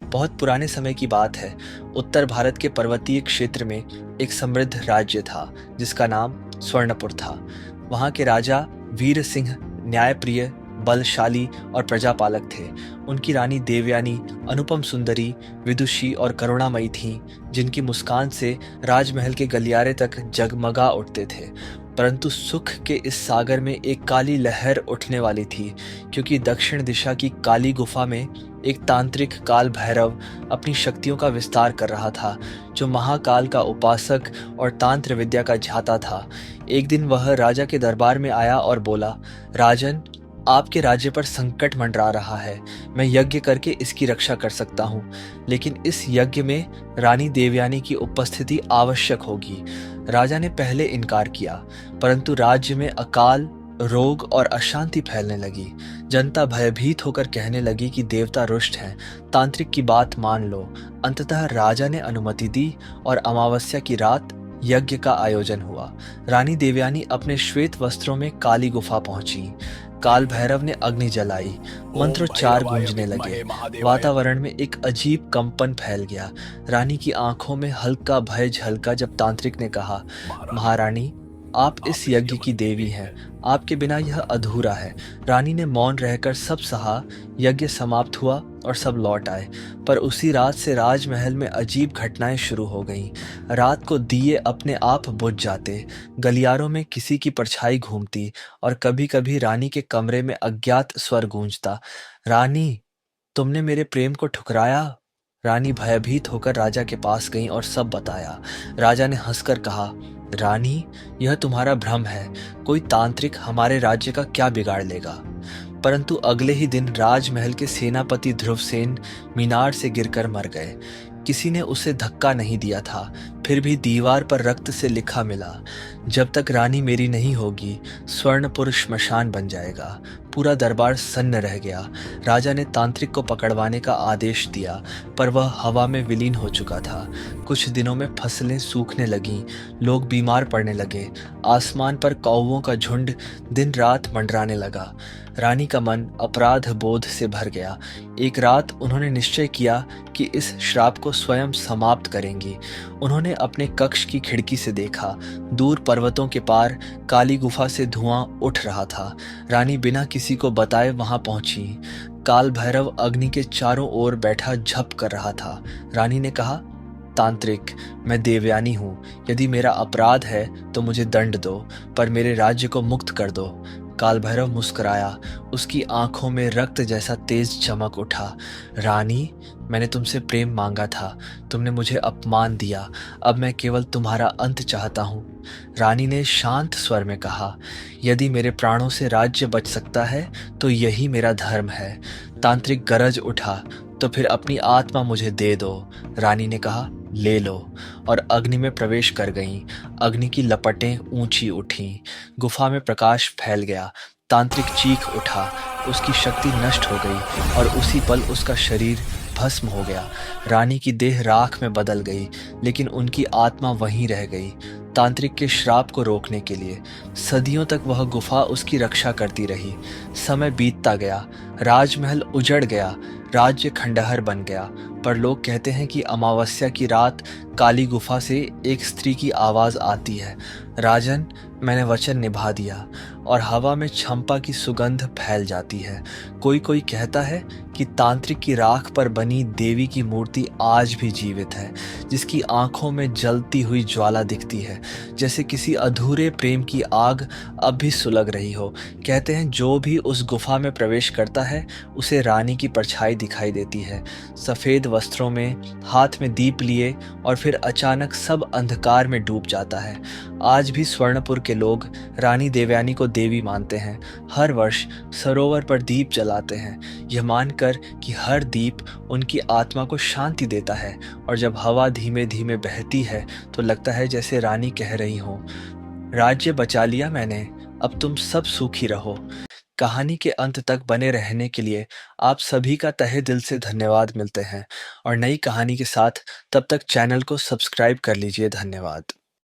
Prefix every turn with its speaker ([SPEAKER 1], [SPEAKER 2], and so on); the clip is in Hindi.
[SPEAKER 1] बहुत पुराने समय की बात है। उत्तर भारत के पर्वतीय क्षेत्र में एक समृद्ध राज्य था जिसका नाम स्वर्णपुर था। वहाँ के राजा वीर सिंह न्यायप्रिय, बलशाली और प्रजापालक थे। उनकी रानी देवयानी अनुपम सुंदरी, विदुषी और करुणामयी थीं, जिनकी मुस्कान से राजमहल के गलियारे तक जगमगा उठते थे। परंतु सुख के इस सागर में एक काली लहर उठने वाली थी, क्योंकि दक्षिण दिशा की काली गुफा में एक तांत्रिक काल भैरव अपनी शक्तियों का विस्तार कर रहा था, जो महाकाल का उपासक और तांत्र विद्या का झाता था। एक दिन वह राजा के दरबार में आया और बोला, राजन, आपके राज्य पर संकट मंडरा रहा है। मैं यज्ञ करके इसकी रक्षा कर सकता हूँ, लेकिन इस यज्ञ में रानी देवयानी की उपस्थिति आवश्यक होगी। राजा ने पहले इनकार किया, परंतु राज्य में अकाल, रोग और अशांति फैलने लगी। जनता भयभीत होकर कहने लगी कि देवता रुष्ट हैं, तांत्रिक की बात मान लो। अंततः राजा ने अनुमति दी और अमावस्या की रात यज्ञ का आयोजन हुआ। रानी देवयानी अपने श्वेत वस्त्रों में काली गुफा पहुंची। काल भैरव ने अग्नि जलाई,
[SPEAKER 2] ओम
[SPEAKER 1] मंत्रोच्चार
[SPEAKER 2] भैरवाय
[SPEAKER 1] गूंजने लगे।
[SPEAKER 2] विद्महे महादेवाय
[SPEAKER 1] वातावरण में एक अजीब कंपन फैल गया। रानी की आंखों में हल्का भय झलका जब तांत्रिक ने कहा,
[SPEAKER 2] महारानी
[SPEAKER 1] महारानी, आप
[SPEAKER 2] आप
[SPEAKER 1] इस
[SPEAKER 2] इस
[SPEAKER 1] यज्ञ की
[SPEAKER 2] यमन
[SPEAKER 1] देवी
[SPEAKER 2] देवी
[SPEAKER 1] हैं।
[SPEAKER 2] हैं।
[SPEAKER 1] आपके बिना यह अधूरा है। रानी ने मौन रहकर सब सहा। यज्ञ समाप्त हुआ और सब लौट आए। पर उसी रात से राजमहल में अजीब घटनाएं शुरू हो गईं। रात को दिए अपने आप बुझ जाते, गलियारों में किसी की परछाई घूमती और कभी-कभी रानी के कमरे में अज्ञात स्वर गूंजता, रानी, तुमने मेरे प्रेम को ठुकराया। रानी भयभीत होकर राजा के पास गईं और सब बताया। राजा ने हंसकर कहा, रानी, यह तुम्हारा भ्रम है। कोई तांत्रिक हमारे राज्य का क्या बिगाड़ लेगा। परंतु अगले ही दिन राजमहल के सेनापति ध्रुवसेन मीनार से गिरकर मर गए। किसी ने उसे धक्का नहीं दिया था, फिर भी दीवार पर रक्त से लिखा मिला, जब तक रानी मेरी नहीं होगी, स्वर्णपुर श्मशान बन जाएगा। पूरा दरबार सन्न रह गया। राजा ने तांत्रिक को पकड़वाने का आदेश दिया, पर वह हवा में विलीन हो चुका था। कुछ दिनों में फसलें सूखने लगीं, लोग बीमार पड़ने लगे। आसमान पर कौवों का झुंड दिन रात मंडराने लगा। रानी का मन अपराध बोध से भर गया। एक रात उन्होंने निश्चय किया कि इस श्राप को स्वयं समाप्त करेंगी। उन्होंने अपने कक्ष की खिड़की से देखा, दूर पर्वतों के पार काली गुफा से धुआं उठ रहा था। रानी बिना किसी को बताए वहां पहुंची। काल भैरव अग्नि के चारों ओर बैठा झप कर रहा था। रानी ने कहा, तांत्रिक, मैं देवयानी हूँ। यदि मेरा अपराध है तो मुझे दंड दो, पर मेरे राज्य को मुक्त कर दो। काल भैरव मुस्कुराया। उसकी आंखों में रक्त जैसा तेज चमक उठा। रानी, मैंने तुमसे प्रेम मांगा था, तुमने मुझे अपमान दिया। अब मैं केवल तुम्हारा अंत चाहता हूँ। रानी ने शांत स्वर में कहा, यदि मेरे प्राणों से राज्य बच सकता है तो यही मेरा धर्म है। तांत्रिक गरज उठा, तो फिर अपनी आत्मा मुझे दे दो। रानी ने कहा, ले लो, और अग्नि में प्रवेश कर गईं। अग्नि की लपटें ऊंची उठीं। गुफा में प्रकाश फैल गया। तांत्रिक चीख उठा। उसकी शक्ति नष्ट हो गई और उसी पल उसका शरीर भस्म हो गया। रानी की देह राख में बदल गई, लेकिन उनकी आत्मा वहीं रह गई, तांत्रिक के श्राप को रोकने के लिए। सदियों तक वह गुफा उसकी रक्षा करती रही। समय बीतता गया, राजमहल उजड़ गया, राज्य खंडहर बन गया। पर लोग कहते हैं कि अमावस्या की रात काली गुफा से एक स्त्री की आवाज आती है, राजन, मैंने वचन निभा दिया, और हवा में चंपा की सुगंध फैल जाती है। कोई कोई कहता है कि तांत्रिक की राख पर बनी देवी की मूर्ति आज भी जीवित है, जिसकी आंखों में जलती हुई ज्वाला दिखती है, जैसे किसी अधूरे प्रेम की आग अब भी सुलग रही हो। कहते हैं जो भी उस गुफा में प्रवेश करता है उसे रानी की परछाई दिखाई देती है, सफेद वस्त्रों में, हाथ में दीप लिए, और फिर अचानक सब अंधकार में डूब जाता है। आज भी स्वर्णपुर के लोग रानी देवयानी को देवी मानते हैं। हर वर्ष सरोवर पर दीप जलाते हैं, यह मानकर कि हर दीप उनकी आत्मा को शांति देता है। और जब हवा धीमे धीमे बहती है तो लगता है जैसे रानी कह रही हो, राज्य बचा लिया मैंने, अब तुम सब सुखी रहो। कहानी के अंत तक बने रहने के लिए आप सभी का तहे दिल से धन्यवाद। मिलते हैं और नई कहानी के साथ, तब तक चैनल को सब्सक्राइब कर लीजिए। धन्यवाद।